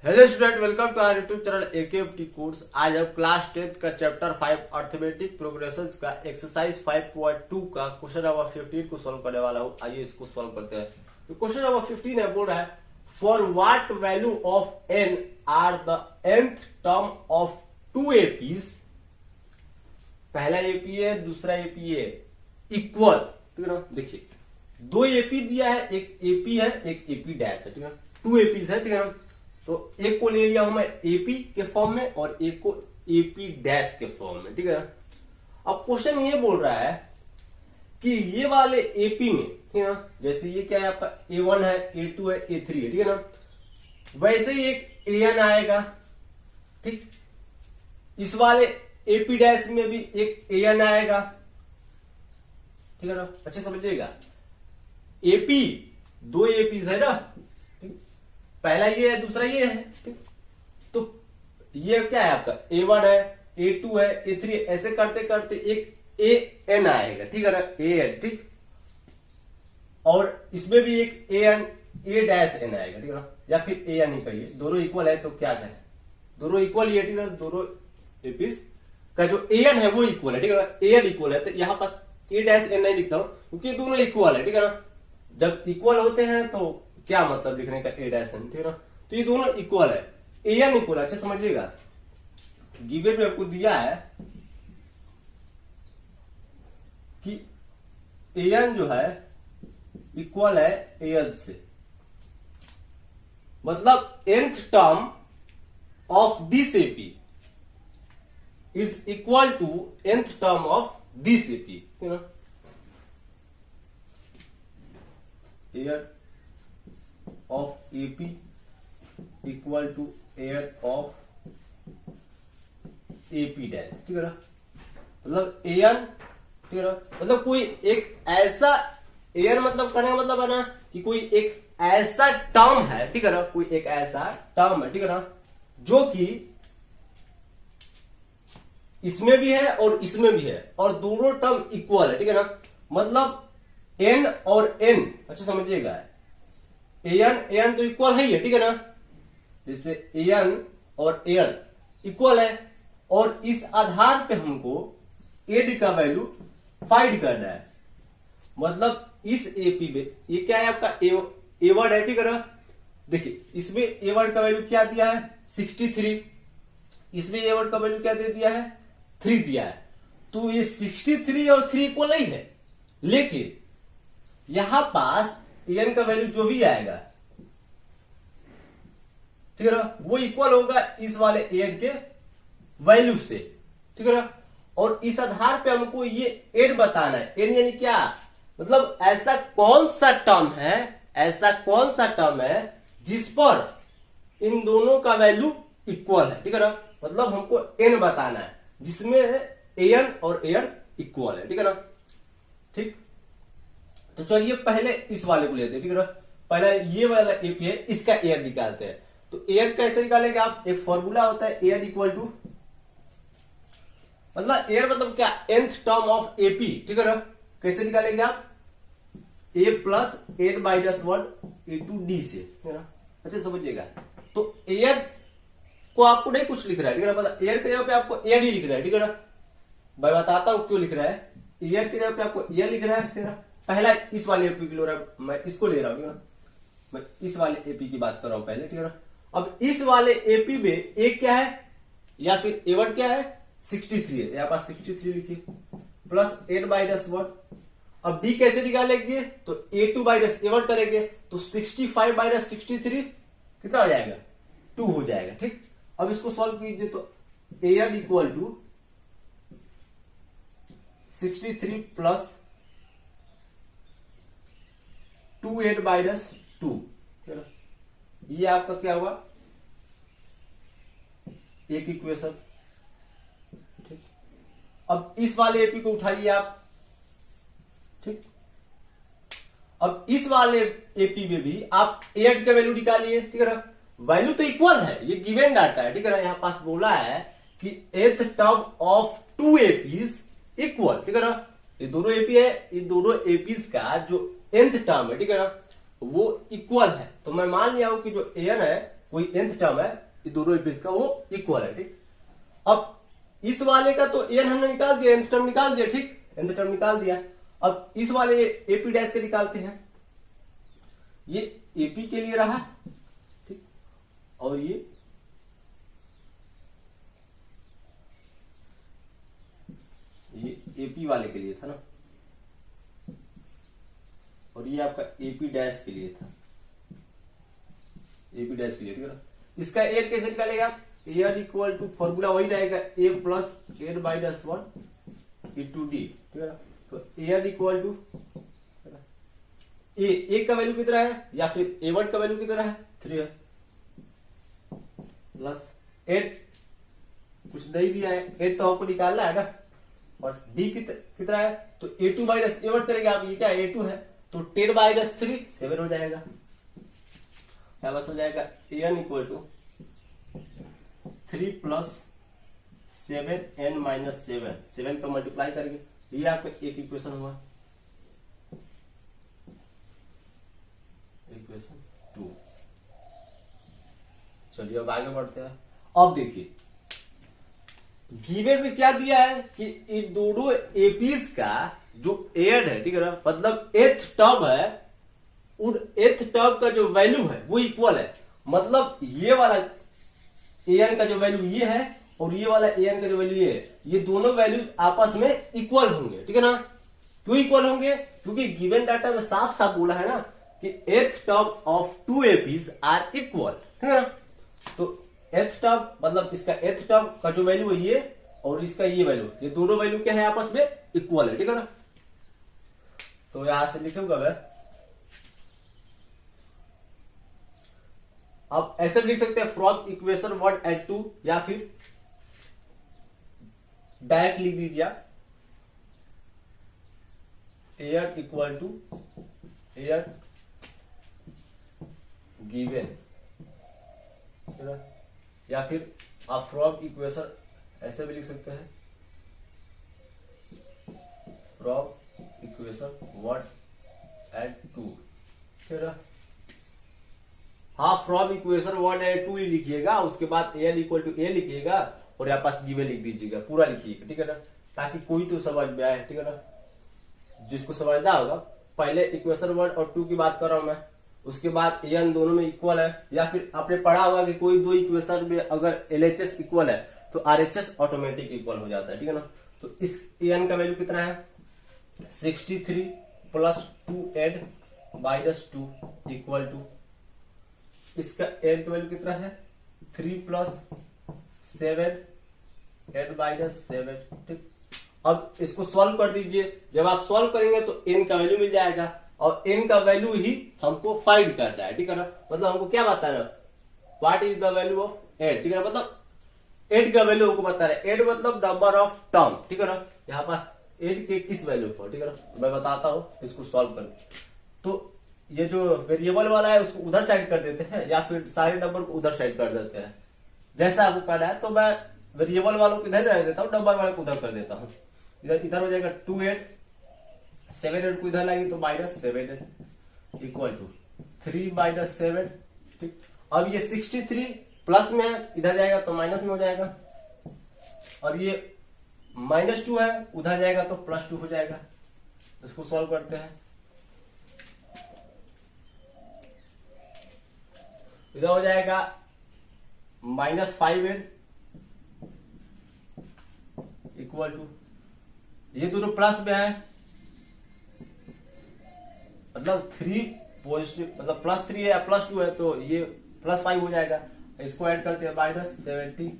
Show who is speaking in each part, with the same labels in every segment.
Speaker 1: Hello student, welcome to our YouTube channel AKFT course. आज हम class 10 का chapter 5 arithmetic progressions का exercise 5.2 का क्वेश्चन नंबर 15 को सॉल्व करने वाला हूं। आइए इसको सॉल्व करते हैं। तो क्वेश्चन नंबर 15 है, बोल रहा है for what value of n are the nth term of two APs. पहला एपी है, दूसरा एपी है, इक्वल। ठीक है ना, देखिए दो एपी दिया है, एक एपी है, एक एपी डैश है। ठीक है, टू एपीज है। ठीक है ना, तो एक को ले लिया हूं मैं एपी के फॉर्म में और एक को एपी डैश के फॉर्म में। ठीक है, अब क्वेश्चन ये बोल रहा है कि ये वाले एपी में, ठीक है ना, जैसे ये क्या है आपका A1 है, A2 है, A3 है। ठीक है ना, वैसे ही एक AN आएगा। ठीक, इस वाले एपी डैश में भी एक AN आएगा। ठीक है ना, अच्छे समझिएगा। एपी दो एपीज है ना, पहला ये है, दूसरा ये है। ठीक, तो ये क्या है आपका A1 है, A2 है, A3 है। ऐसे करते करते एक AN आएगा। ठीक है ना, AN। ठीक, और इसमें भी एक AN A डैश N आएगा। ठीक है ना, या फिर AN ही कहिए, दोनों इक्वल है तो क्या कहें, दोनों इक्वल ही है। ठीक है, दोनों एपीज का जो AN है वो इक्वल है। ठीक है ना, AN इक्वल है तो यहां पास A डैश N नहीं लिखता हूं क्योंकि दोनों इक्वल है। ठीक है ना, जब इक्वल होते हैं तो क्या मतलब लिखने का A डैश N। ठीक है ना, तो ये दोनों इक्वल है, AN इक्वल है। अच्छा समझिएगा, गिवन में आपको दिया है कि AN जो है इक्वल है AN से, मतलब nth term of this AP is equal to nth term of this AP. ठीक है ना, AN of AP equal to AN of AP dash. ठीक है ना, मतलब AN। ठीक है ना, मतलब कोई एक ऐसा AN मतलब करने का मतलब है ना कि कोई एक ऐसा टर्म है। ठीक है ना, कोई एक ऐसा टर्म है। ठीक है ना, जो कि इसमें भी है और इसमें भी है और दोनों टर्म इक्वल है। ठीक है ना, मतलब N और N, अच्छा समझिएगा, AN तो इक्वल है ही है। ठीक है ना, जैसे AN और AN इक्वल है और इस आधार पे हमको AD का वैल्यू फाइंड करना है। मतलब इस एपी में ये क्या है आपका A1 है। ठीक है ना, देखिए इसमें A1 का वैल्यू क्या दिया है 63, इसमें A1 का वैल्यू क्या दे दिया है 3 दिया है। तो ये 63 और 3 इक्वल नहीं है, लेकिन यहां पास AN का वैल्यू जो भी आएगा, ठीक है ना, वो इक्वल होगा इस वाले AN के वैल्यू से। ठीक है ना, और इस आधार पे हमको ये N बताना है। N यानी क्या, मतलब ऐसा कौन सा टर्म है, ऐसा कौन सा टर्म है जिस पर इन दोनों का वैल्यू इक्वल है। ठीक है ना, मतलब हमको N बताना है जिसमें AN और AN इक्वल है। ठीक है ना, ठीक, तो चलिए पहले इस वाले को लेते हैं। ठीक है ना, पहले ये वाला एपी है, इसका AN निकालते हैं। तो AN कैसे निकालेंगे आप, एक फॉर्मूला होता है AN इक्वल टू, मतलब AN मतलब क्या, nth टर्म ऑफ एपी। ठीक है ना, कैसे निकालेंगे आप, A plus N minus 1 into D से। ठीक है ना, अच्छा समझिएगा। तो AN को आपको नहीं कुछ लिख रहा है। ठीक है ना, मतलब AN के जगह पे आपको AN ही लिख रहा है। ठीक है ना, मैं बताता हूं क्यों लिख रहा है। AN की जगह पे आपको AN लिख रहा है। ठीक है ना, पहला इस वाले एपी की ले रहा हूं, मैं इसको ले रहा हूं। मैं इस वाले एपी की बात कर रहा हूं पहले। ठीक है ना, अब इस वाले एपी में एक क्या है या फिर A1 क्या है 63 है, यहां पास 63 लिखिए प्लस N माइनस 1। अब डी कैसे निकालेंगे, तो A2 माइनस A1 करेंगे तो 65 माइनस 63 कितना हो जाएगा 2 हो जाएगा। ठीक, अब इसको सॉल्व कीजिए तो AN equal to 63 plus 2N minus 2। ये आपका क्या हुआ, एक इक्वेशन। ठीक, अब इस वाले एपी को उठाइए आप। ठीक, अब इस वाले एपी में भी आप AN का वैल्यू निकालिए। ठीक है ना, वैल्यू तो इक्वल है, ये गिवन डाटा है। ठीक है ना, यहां पास बोला है कि nth term of two APs equal. ठीक है ना, ये दोनों एपी है, इन दोनों एपीज का जो nth टर्म है, ठीक है ना, वो इक्वल है। तो मैं मान लिया हूं कि जो an है कोई nth टर्म है, ये दोनों एपीज का वो इक्वल है। ठीक, अब इस वाले का तो an हमने निकाल दिया, nth टर्म निकाल दिया। ठीक, nth टर्म निकाल दिया। अब इस वाले एपी डैश के निकालते हैं। ये एपी के लिए रहा, ठीक, और ये एपी वाले के लिए था ना, और ये आपका एपी डैश के लिए था, एपी डैश के लिए। ठीक है ना, इसका एड कैसे निकालेगा? एड इक्वल टू फॉर्मूला वही रहेगा, ए प्लस एड बाई डस वन इंटू डी। ठीक है ना, तो एड इक्वल टू ए का वैल्यू कितना है, या फिर ए1 का वैल्यू कितना है, 3 है, प्लस एड कुछ नहीं दिया है, एड तो आपको निकालना है ना, और डी कितना है, तो ए2 माइनस ए1 करेंगे आप, ये क्या ए2 है, तो 10 माइनस 3 7 हो जाएगा। क्या बस हो जाएगा, n equal to 3 plus 7n minus 7 का मल्टीप्लाई करके ये आपका एक इक्वेशन हुआ, इक्वेशन 2। चलिए अब आगे बढ़ते हैं। अब देखिए गिवन में क्या दिया है कि इन दोनों एपीज का जो एड है, ठीक है ना, मतलब एथ टर्म है, उन एथ टर्म का जो वैल्यू है वो इक्वल है। मतलब ये वाला एन का जो वैल्यू ये है और ये वाला एन का जो वैल्यू ये है, ये दोनों वैल्यूज आपस में इक्वल होंगे। ठीक है ना, क्यों इक्वल होंगे? क्योंकि गिवन डाटा में साफ साफ बोला है ना कि nth term of two APs are equal. ठीक है ना, तो एथ टर्म मतलब इसका एथ टर्म का जो वैल्यू है ये, और इसका ये वैल्यू, ये दोनों वैल्यू क्या है, आपस में इक्वल है। ठीक है ना, तो यहां से लिखूंगा मैं, अब ऐसे भी लिख सकते हैं फ्रॉम इक्वेशन 1 एंड 2, या फिर डायरेक्ट लिख दीजिए एयर इक्वल टू एयर गिवन, या फिर आप फ्रॉम इक्वेशन ऐसे भी लिख सकते हैं, फ्रॉम इक्वेशन 1 एंड 2। ठीक है, हाँ फ्रॉम इक्वेशन 1 एंड 2 ही लिखिएगा, उसके बाद एल इक्वल टू ए लिखिएगा और यहाँ पास गिवन लिख दीजिएगा, पूरा लिखिएगा। ठीक है ना, ताकि कोई तो समझ में आए। ठीक है ना, जिसको समझना होगा, पहले इक्वेशन 1 और 2 की बात कर रहा हूं मैं, उसके बाद एन दोनों में इक्वल है, या फिर आपने पढ़ा होगा कि कोई दो इक्वेशन में अगर एलएचएस इक्वल है तो आरएचएस ऑटोमेटिक इक्वल हो जाता है। ठीक है ना, तो इस एन का वैल्यू कितना है, 63 प्लस 2 एड माइनस 2 इक्वल टू, इसका एन का वैल्यू कितना है, 3 प्लस 7 एड माइनस 7। ठीक, अब इसको सॉल्व कर दीजिए। जब आप सॉल्व करेंगे तो एन का वैल्यू मिल जाएगा, और एन का वैल्यू ही हमको फाइंड करना है। ठीक है ना, मतलब हमको क्या बताना है, what is the value of एड। ठीक है, मतलब एड का वैल्यू हमको बताना है। एड मतलब नंबर ऑफ टर्म। ठीक है ना, यहाँ पास एड के किस वैल्यू पर, ठीक है ना, तो मैं बताता हूँ इसको सॉल्व करके। तो ये जो वेरिएबल वाला है उसको उधर साइड कर देते हैं, या फिर सारे नंबर को उधर साइड कर देते हैं, जैसा आपको करना है। तो मैं वेरिएबल वालों को इधर रह देता हूँ, नंबर वाले को उधर कर देता हूँ। इधर हो जाएगा 2 8, 7 8 को इधर लाएंगे तो माइनस 7 8 इक्वल टू 3 माइनस 7। ठीक, अब ये 63 प्लस में है, इधर जाएगा तो माइनस में हो जाएगा, और ये -2 है, उधर जाएगा तो +2 हो जाएगा। इसको सॉल्व करते हैं। इधर हो जाएगा -5 इक्वल टू, ये दोनों प्लस में है, मतलब 3 पॉजिटिव, मतलब +3 है या +2 है, तो ये +5 हो जाएगा। इसको ऐड करते हैं, -70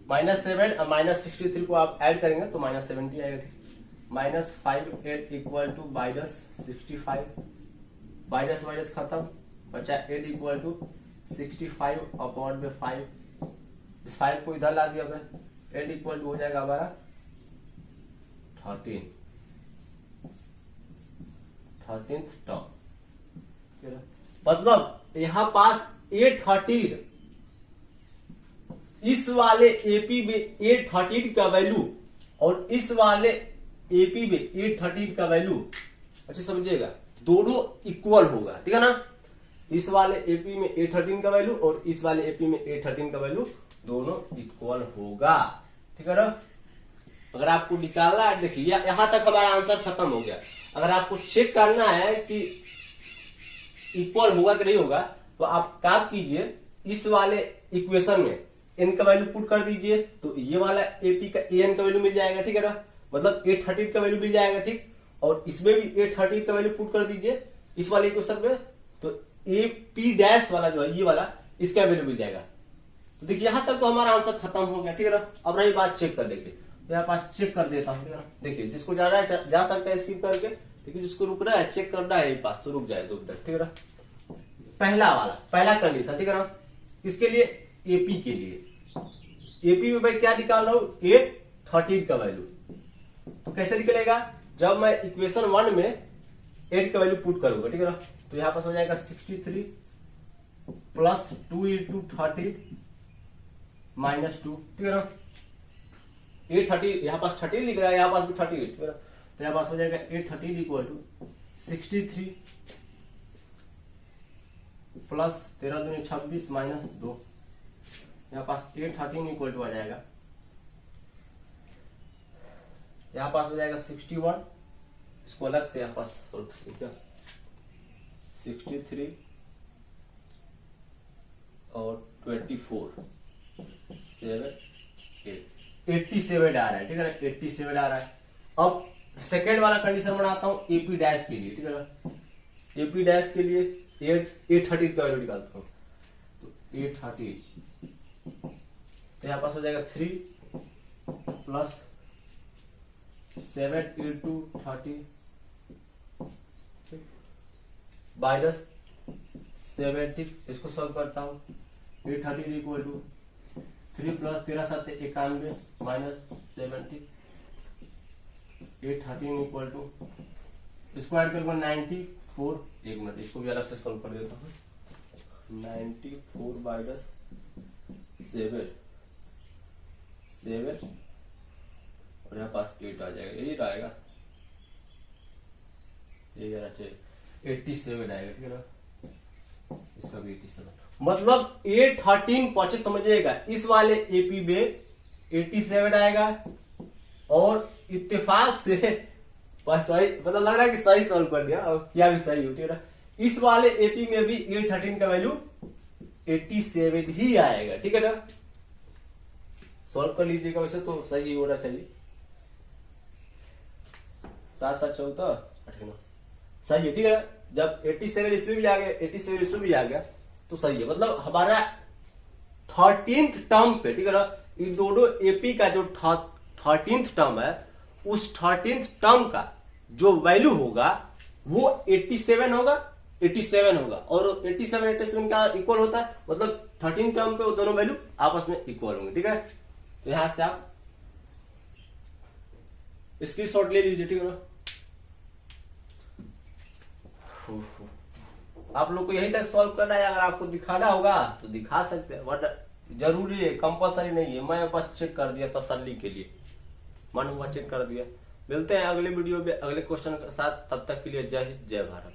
Speaker 1: -7 और -63 को आप ऐड करेंगे तो -70 आएगा। -5 8 इक्वल टू -65, माइनस माइनस खत्म, बचा 8 इक्वल टू 65 अपॉन में 5, इस 5 को इधर ला दिया मैं, 8 इक्वल टू हो जाएगा हमारा 13th टर्म। मतलब यहां पास A13, इस वाले एपी में A13 का वैल्यू और इस वाले एपी में A13 का वैल्यू, अच्छा समझिएगा, दोनों इक्वल होगा, ठीक है ना। इस वाले एपी में A13 का वैल्यू और इस वाले एपी में A13 का वैल्यू दोनों इक्वल होगा, ठीक है ना। अगर आपको निकालना है, देखिए यहां तक हमारा आंसर खत्म हो गया। अगर आपको चेक करना है कि इक्वल होगा कि नहीं होगा, तो आप काम कीजिए, इस वाले इक्वेशन में n का वैल्यू पुट कर दीजिए, तो ये वाला एपी का an का वैल्यू मिल जाएगा, ठीक है ना। मतलब A13 का वैल्यू मिल जाएगा, ठीक। और इसमें भी A13 का वैल्यू पुट कर दीजिए इस वाले इक्वेशन में, तो AP डैश वाला जो है ये वाला, इसका वैल्यू मिल जाएगा। तो देखिए यहां तक तो हमारा आंसर खत्म हो गया, ठीक है ना। अब रही बात चेक करने की, तो यहाँ पास चेक कर देता हूँ, ठीक है ना। देखिए जिसको जाना है जा सकता है स्किप करके, लेकिन जिसको रुकना है चेक करना है पास तो रुक जाए 2 मिनट, ठीक है ना। पहला कंडीशन, ठीक है ना, किसके लिए, एपी के लिए। एपी में भाई क्या निकाल रहा हूं, 813 का वैल्यू। तो कैसे निकलेगा, जब मैं इक्वेशन 1 में 8 का वैल्यू पुट करूंगा, ठीक है ना। तो यहां पास हो जाएगा 63 प्लस 2 इंटू 30 माइनस 2, ठीक है ना। 830 यहाँ पास 13 लिख रहा है, यहाँ पास भी 38, ठीक है ना। तो यहाँ पास हो जाएगा 813 इक्वल टू 63 प्लस 13 दूनी 26 माइनस 2। यहाँ पास 813 इक्वल टू आ जाएगा, यहाँ पास हो जाएगा 61, इसको अलग से यहाँ पास 63 और 24 7 8 87 आ रहा है, ठीक है ना। 87 आ रहा है। अब सेकेंड वाला कंडीशन बनाता हूं एपी डैश के लिए, ठीक है ना। एपी डैश के लिए 813 का वैल्यू निकालता हूं, तो 813, तो यहां पास हो जाएगा 3 प्लस 7 इंटू 30 माइनस 70, इसको सॉल्व करता हूं। 813 इक्वल टू 3 प्लस 13 7 91 माइनस 70, 813 इक्वल टू, इसको ऐड करूंगा 94। एक मिनट, इसको भी अलग से सॉल्व कर देता हूँ। 94 माइनस 7 और यहाँ पास 8 आ जाएगा, यही आएगा, यही आना चाहिए, 87 आएगा, ठीक है ना। इसका भी 87, मतलब 813 पहुंचे, समझिएगा। इस वाले एपी में 87 आएगा और इत्तेफाक से बस सही, मतलब लग रहा है कि सही सॉल्व कर दिया, और क्या भी सही हो, ठीक है ना। इस वाले एपी में भी 813 का वैल्यू 87 ही आएगा, ठीक है ना। सॉल्व कर लीजिएगा, वैसे तो सही होना चाहिए। 7 7 14 18 सही है, ठीक है। जब 87 इसमें भी आ गया, 87 इसमें भी आ गया, तो सही है। मतलब हमारा 13th टर्म पे, ठीक है ना, इन दोनों एपी का जो 13th टर्म है, उस 13th टर्म का जो वैल्यू होगा वो 87 होगा, 87 होगा। और 87 का इक्वल होता है, मतलब 13th टर्म पे वो दोनों वैल्यू आपस में इक्वल होंगे, ठीक है। तो यहां से आप इसकी शॉर्ट ले लीजिए, ठीक है ना। आप लोग को यही तक सॉल्व करना है, अगर आपको दिखाना होगा तो दिखा सकते हैं, बट जरूरी है, कंपलसरी नहीं है। मैं बस चेक कर दिया तसल्ली के लिए, मन हुआ चेक कर दिया। मिलते हैं अगले वीडियो में अगले क्वेश्चन के साथ, तब तक के लिए जय हिंद जय भारत।